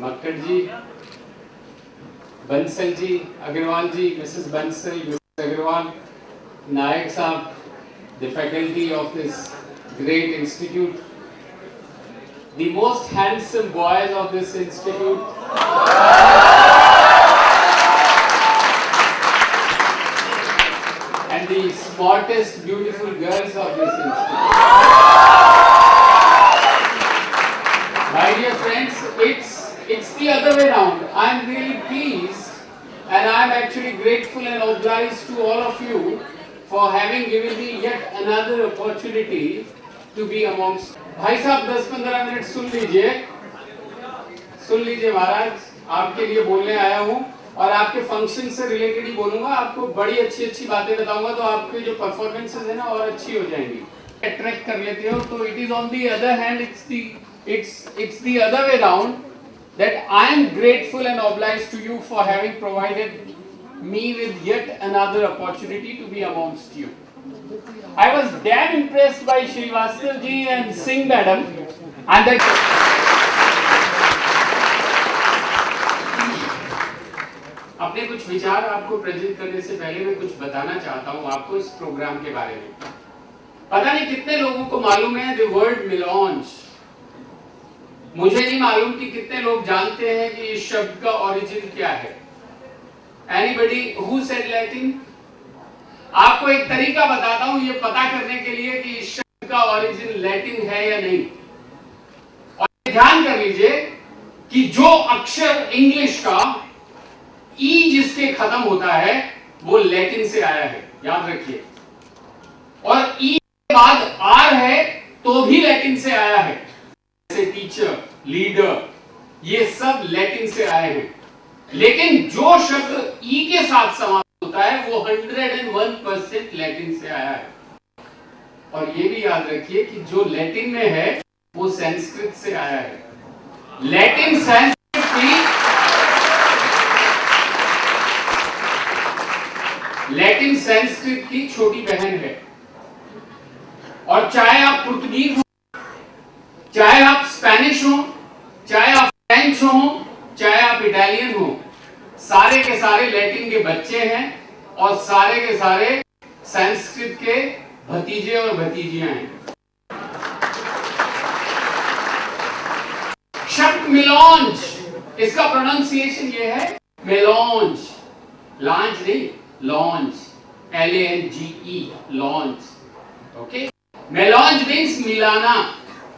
मक्कड़ जी, बंसल जी, अग्रवाल जी, Mrs Bansal, Mrs Agarwal, नायक साहब, the faculty of this great institute, the most handsome boys of this institute, and the smartest, beautiful girls of this institute. My dear friends, it's the other way around. I am really pleased and I am actually grateful and obliged to all of you for having given me yet another opportunity to be amongst. भाई साहब 10-15 minute सुन लीजिए महाराज, आपके लिए बोलने आया हूँ और आपके फंक्शन से रिलेटेड ही बोलूँगा। आपको बड़ी अच्छी बातें बताऊँगा तो आपके जो परफॉर्मेंसेस है ना और अच्छी हो जाएंगी, अट्रैक्ट कर लेते हो। तो it is on the other hand, it's the other way round, that I am grateful and obliged to you for having provided me with yet another opportunity to be amongst you. I was damn impressed by Srivastava ji and Singh madam, and that अपने कुछ विचार आपको present करने से पहले मैं कुछ बताना चाहता हूं आपको इस प्रोग्राम के बारे में। पता नहीं कितने लोगों को मालूम है द वर्ड मिलॉन्ज। मुझे नहीं मालूम कि कितने लोग जानते हैं कि इस शब्द का ओरिजिन क्या है। Anybody who said Latin? आपको एक तरीका बताता हूं ये पता करने के लिए कि इस शब्द का ओरिजिन लैटिन है या नहीं। और ध्यान कर लीजिए कि जो अक्षर इंग्लिश का ई जिसके खत्म होता है वो लैटिन से आया है, याद रखिए। और ई के बाद आर है तो भी लैटिन से आया है, जैसे टीचर, लीडर, ये सब लैटिन से आए हैं। लेकिन जो शब्द ई के साथ समाप्त होता है वो 101% लैटिन से आया है। और ये भी याद रखिए कि जो लैटिन में है वो संस्कृत से आया है। लैटिन संस्कृत की छोटी बहन है। और चाहे आप पुर्तगीज हो, चाहे आप स्पेनिश हो, चाहे आप फ्रेंच हो, चाहे आप इटालियन हो, सारे के सारे लैटिन के बच्चे हैं और सारे के सारे संस्कृत के भतीजे और भतीजियां हैं। शब्द मिलॉन्ज, इसका प्रोनाउंसिएशन ये है मेलॉन्ज, लॉन्च नहीं, launch, LANGE, launch. Okay, melange means मिलाना।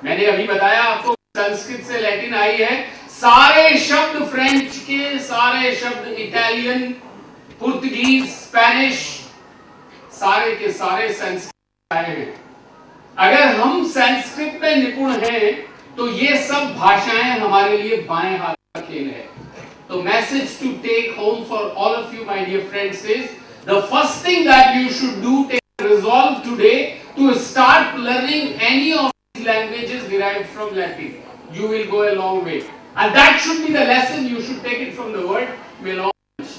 मैंने अभी बताया आपको संस्कृत से लैटिन आई है। सारे शब्द फ्रेंच के, सारे शब्द इटालियन, पुर्तगीज, स्पेनिश, सारे के सारे संस्कृत आए हैं। अगर हम संस्कृत में निपुण हैं तो ये सब भाषाएं हमारे लिए बाएं हाथ का खेल है। तो message to take home for all of you my dear friends is the first thing that you should do, take resolve today to start learning any of these languages derived from Latin. You will go a long way, and that should be the lesson. You should take it from the word melange.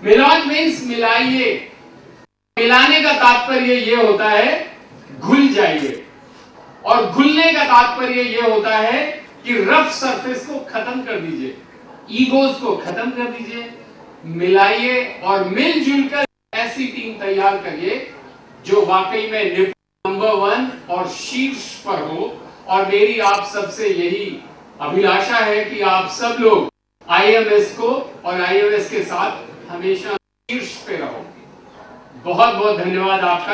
Melange means मिलाइए। मिलाने का तात्पर्य ये होता है घुल जाइए, और घुलने का तात्पर्य ये होता है कि रफ सरफेस को खत्म कर दीजिए, ईगोज को खत्म कर दीजिए, मिलाइए और मिलजुल कर ऐसी टीम तैयार करिए जो वाकई में नंबर 1 और शीर्ष पर हो। और मेरी आप सबसे यही अभिलाषा है कि आप सब लोग IMS को और IMS के साथ हमेशा शीर्ष पे रहो। बहुत बहुत धन्यवाद आपका।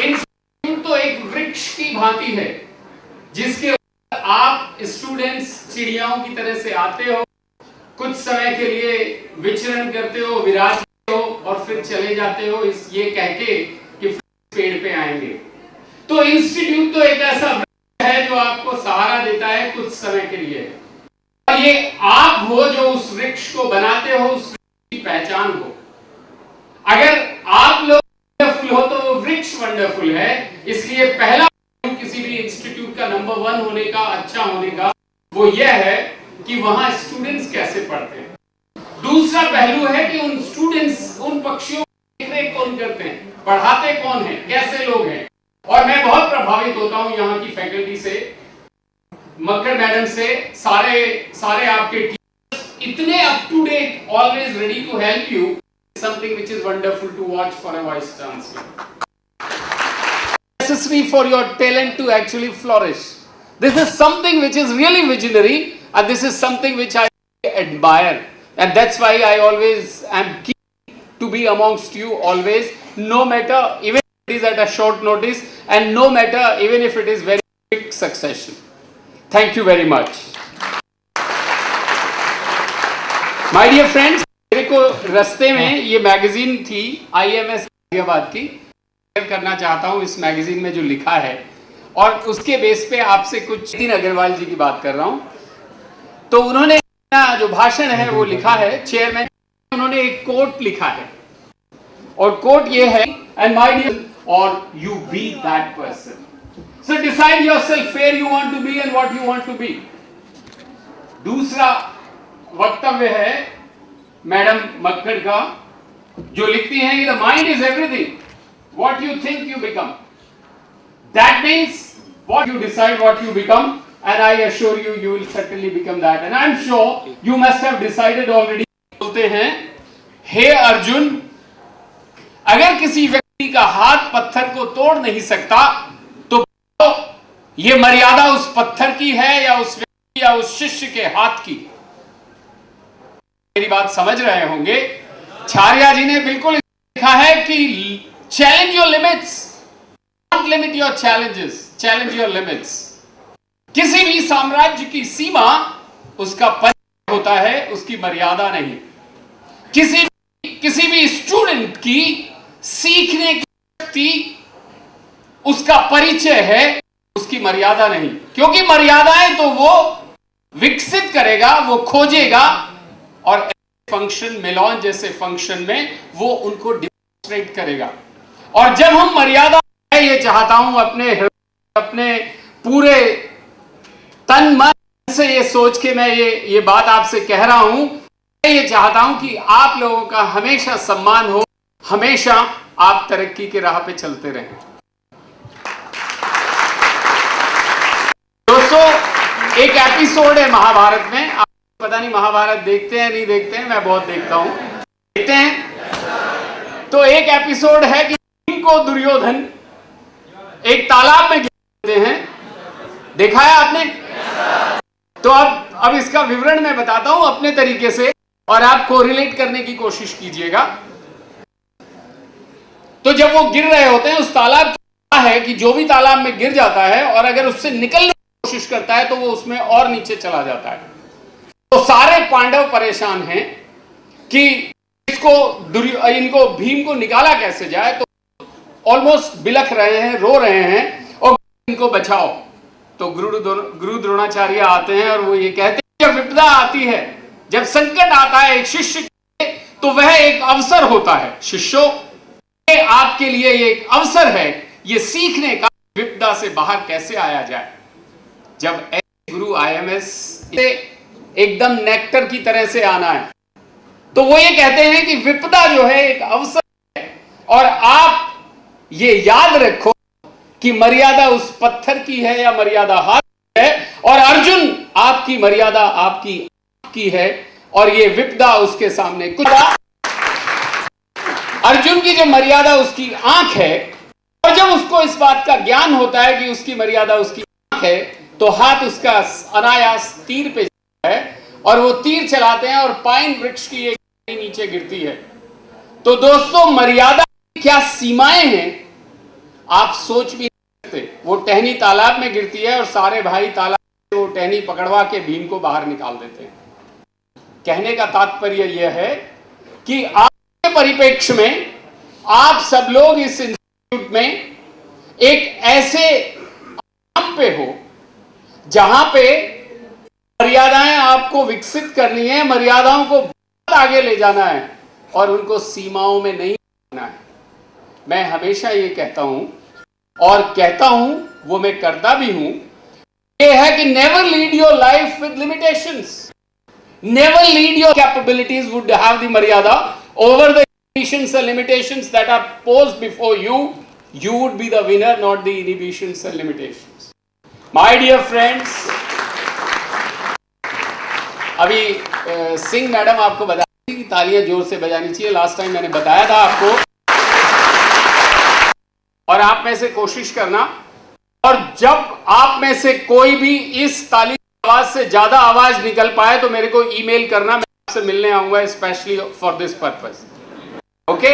इंस्टीट्यूट तो एक वृक्ष की भांति है जिसके ऊपर आप स्टूडेंट्स चिड़ियाओं की तरह से आते हो, कुछ समय के लिए विचरण करते हो, विराजते हो और फिर चले जाते हो इस ये कह के कि पेड़ पे आएंगे। तो इंस्टीट्यूट तो एक ऐसा वृक्ष है जो आपको सहारा देता है कुछ समय के लिए, और ये आप हो जो उस वृक्ष को बनाते हो, उस वृक्ष की पहचान हो। अगर आप लोग वंडरफुल हो तो वो वृक्ष वंडरफुल है। इसलिए पहला किसी भी इंस्टीट्यूट का नंबर 1 होने का, अच्छा होने का, वो यह है कि वहां स्टूडेंट्स कैसे पढ़ते हैं। दूसरा पहलू है कि उन स्टूडेंट्स, उन पक्षियों की देखरेख कौन करते हैं, पढ़ाते कौन है, कैसे लोग हैं। और मैं बहुत प्रभावित होता हूं यहाँ की फैकल्टी से, मक्कड़ मैडम से, सारे आपके टीचर्स इतने up to date, always ready to help you, something which is wonderful to watch for a voice translator. Necessary for your talent to actually flourish. This is something which is really visionary, and this is something which I admire, and that's why I always am keen to be amongst you always, no matter even if it is at a short notice, and no matter even if it is very quick succession. Thank you very much. My dear friends, मेरे को रास्ते में ये magazine थी IMS Ghaziabad की, करना चाहता हूं इस मैगजीन में जो लिखा है, और उसके बेस पे आपसे कुछ, नितिन अग्रवाल जी की बात कर रहा हूं. तो उन्होंने जो भाषण है वो लिखा है, चेयरमैन, उन्होंने एक कोट लिखा है, और कोट ये है, एंड माय डियर, और you be that person, so decide yourself where you want to be and what you want to be. दूसरा वक्तव्य है मैडम मक्कड़ का, जो लिखती हैं कि the mind is everything, what you think you become. That means what you decide what you become, and I assure you, you will certainly become that, and I'm sure you must have decided already. बोलते हैं, हे अर्जुन, अगर किसी व्यक्ति का हाथ पत्थर को तोड़ नहीं सकता, तो ये मर्यादा उस पत्थर की है या उस व्यक्ति या उस शिष्य के हाथ की. मेरी बात समझ रहे होंगे. छारिया जी ने बिल्कुल लिखा है कि challenge your limits, don't limit your challenges, challenge your limits. किसी भी साम्राज्य की सीमा उसका परिचय होता है, उसकी मर्यादा नहीं. किसी भी स्टूडेंट की सीखने की शक्ति उसका परिचय है, उसकी मर्यादा नहीं. क्योंकि मर्यादाएं तो वो विकसित करेगा, वो खोजेगा, और फंक्शन, मेलॉन जैसे फंक्शन में वो उनको डिमॉन्स्ट्रेट करेगा. और जब हम मर्यादा, मैं ये चाहता हूं अपने पूरे तन मन से ये सोच के मैं ये बात आपसे कह रहा हूं, मैं ये चाहता हूं कि आप लोगों का हमेशा सम्मान हो, हमेशा आप तरक्की के राह पे चलते रहें. दोस्तों, एक एपिसोड है महाभारत में, आप पता नहीं महाभारत देखते हैं नहीं देखते हैं, मैं बहुत देखता हूं. देखते हैं? तो एक एपिसोड है कि को दुर्योधन एक तालाब में गिरते हैं. देखा है आपने? तो अब इसका विवरण मैं बताता हूं अपने तरीके से, और आप कोरिलेट करने की कोशिश कीजिएगा. तो जब वो गिर रहे होते हैं, उस तालाब क्या है कि जो भी तालाब में गिर जाता है और अगर उससे निकलने की कोशिश करता है तो वो उसमें और नीचे चला जाता है. तो सारे पांडव परेशान हैं कि इनको भीम को निकाला कैसे जाए. तो ऑलमोस्ट बिलख रहे हैं, रो रहे हैं, और इनको बचाओ. तो गुरु द्रोणाचार्य आते हैं और वो ये कहते हैं, जब विपदा आती है, जब संकट आता है एक शिष्य के, तो वह एक अवसर होता है. शिष्यों, ये आपके लिए ये एक अवसर है ये सीखने का, विपदा से बाहर कैसे आया जाए. जब गुरु IMS से एकदम नेक्टर की तरह से आना है, तो वो ये कहते हैं कि विपदा जो है एक अवसर है, और आप ये याद रखो कि मर्यादा उस पत्थर की है या मर्यादा हाथ की है, और अर्जुन आपकी मर्यादा आपकी है, और ये विपदा उसके सामने कुछ. अर्जुन की जो मर्यादा उसकी आंख है, और जब उसको इस बात का ज्ञान होता है कि उसकी मर्यादा उसकी आंख है, तो हाथ उसका अनायास तीर पे जाता है, और वो तीर चलाते हैं और पाइन वृक्ष की एक नीचे गिरती है. तो दोस्तों, मर्यादा क्या सीमाएं हैं आप सोच भी नहीं सकते. वो टहनी तालाब में गिरती है और सारे भाई तालाब से वो टहनी पकड़वा के भीम को बाहर निकाल देते हैं. कहने का तात्पर्य यह है कि आपके परिप्रेक्ष्य में आप सब लोग इस इंस्टीट्यूट में एक ऐसे काम पे हो जहां पे मर्यादाएं आपको विकसित करनी है, मर्यादाओं को बहुत आगे ले जाना है, और उनको सीमाओं में नहीं रखना है. मैं हमेशा ये कहता हूं, और कहता हूं, वो मैं करता भी हूं, ये है कि never lead your life with limitations. Never lead your capabilities would have the maryada over the conditions and limitations that are posed before you you would be the winner, not the inhibitions and limitations. My dear friends, अभी Singh madam आपको बता रही थी कि तालियां जोर से बजानी चाहिए। लास्ट टाइम मैंने बताया था आपको, और आप में से कोशिश करना, और जब आप में से कोई भी इस ताली आवाज से ज्यादा आवाज निकल पाए तो मेरे को ईमेल करना, मैं आपसे मिलने आऊंगा specially for this purpose. Okay,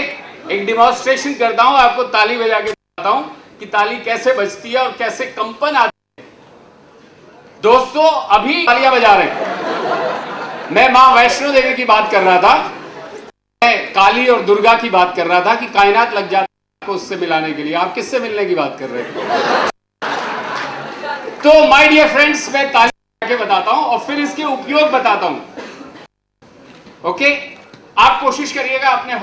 एक डिमॉन्स्ट्रेशन करता हूं, आपको ताली बजा के बताता हूं कि ताली कैसे बजती है और कैसे कंपन आती है। दोस्तों अभी तालियां बजा रहे हैं, मैं मां वैष्णो देवी की बात कर रहा था, मैं काली और दुर्गा की बात कर रहा था कि कायनात लग जाती है उससे मिलाने के लिए। आप किससे मिलने की बात कर रहे हैं? तो माय डियर फ्रेंड्स, मैं ताली बजा के बताता हूं और फिर इसके उपयोग बताता हूं। ओके, आप कोशिश करिएगा अपने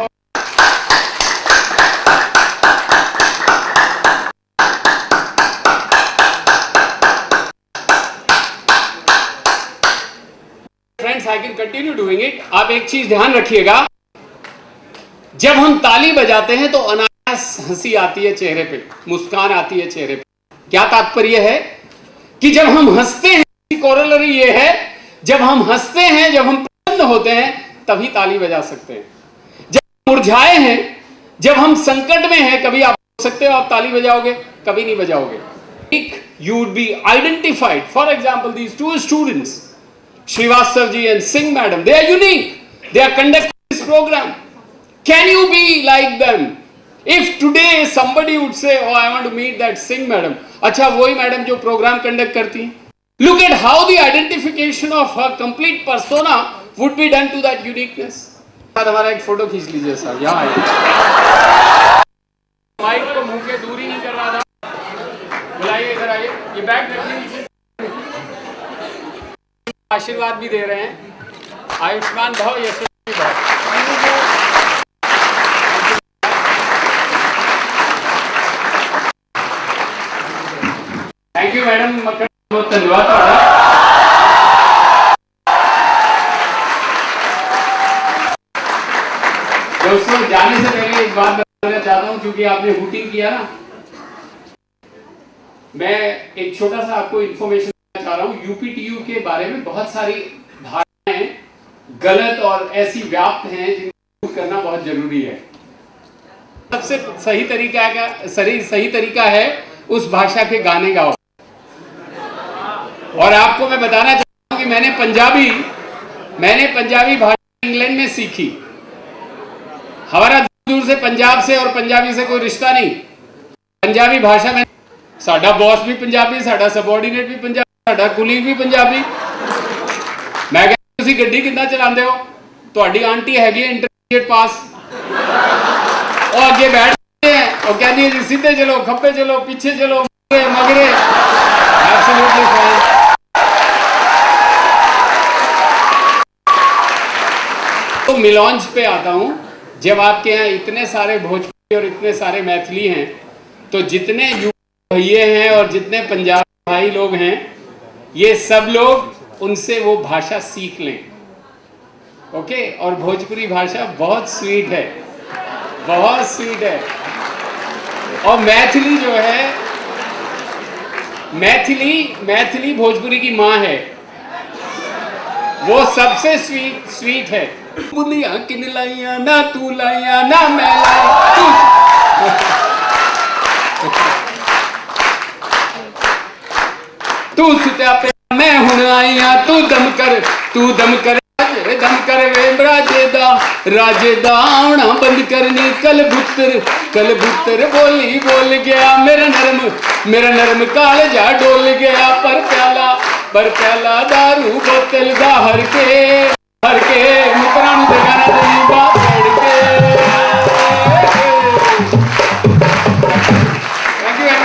friends, I can continue doing it. आप एक चीज ध्यान रखिएगा, जब हम ताली बजाते हैं तो अनायास हंसी आती है चेहरे पे, मुस्कान आती है चेहरे पे। क्या तात्पर्य है कि जब हम हंसते हैं, कोरोलरी ये है, जब हम हंसते हैं, जब हम प्रसन्न होते हैं, तभी ताली बजा सकते हैं। जब हम मुरझाए हैं, जब हम संकट में हैं, कभी आप हो सकते हो आप ताली बजाओगे, कभी नहीं बजाओगे। You would be identified. For example, these two students, Srivastav ji and Singh madam, they are unique. They are conducting this program. Can you be like them? If today somebody would say, "Oh, I want to meet that Singh madam," अच्छा वही madam जो programme conduct करती हैं। Look at how the identification of her complete persona would be done to that uniqueness. हमारा एक photo खींच लीजिए साहब, यहाँ आइए। माइक को मुंह के दूर ही नहीं कर रहा था, बुलाइए इधर आइए, ये बैग रख लीजिए। आशीर्वाद भी दे रहे हैं, आयुष्मान भव यशस्वी भव। थैंक यू मैडम, बहुत धन्यवाद आपका। दोस्तों जाने से पहले एक बात बताना चाहता हूं, क्योंकि आपने वोटिंग किया ना, मैं एक छोटा सा आपको इंफॉर्मेशन देना चाह रहा हूं। यूपीटीयू के बारे में बहुत सारी धारणाएं गलत और ऐसी व्याप्त हैं जिनको दूर करना बहुत जरूरी है। सबसे सही तरीका है उस भाषा के गाने गाओ। और आपको मैं बताना चाहता हूं कि मैंने पंजाबी भाषा इंग्लैंड में सीखी। हमारा दूर से पंजाब से और पंजाबी से कोई रिश्ता नहीं। पंजाबी भाषा में साडा बॉस भी पंजाबी, साडा सबऑर्डिनेट भी पंजाबी, साडा कुलीग भी पंजाबी। मैं कहता तुसी गड्डी कितना चलाते हो, तुहाडी आंटी हैगी इंटरमीडिएट पास, और अगे बैठते हैं और कहती है जी सीधे चलो, खब्बे चलो, पीछे चलो, मगरे। Absolutely fine. तो मिलौंज पे आता हूं। जब आपके यहाँ इतने सारे भोजपुरी और इतने सारे मैथिली हैं, तो जितने यूपी भैये हैं और जितने पंजाबी भाई लोग हैं, ये सब लोग उनसे वो भाषा सीख लें। ओके, और भोजपुरी भाषा बहुत स्वीट है, बहुत स्वीट है। और मैथिली जो है, मैथिली भोजपुरी की माँ है, वो सबसे स्वीट है। बुलिया किन लाइया ना तू लाइया ना मैं तू सुत्या पे मैं हुण आईया, तू दम कर दम कर वे राजे दा आना बंद करनी। कल बोल गया मेरा नरम कालजा डोल गया, पर प्याला दारू बोतल दा हर के।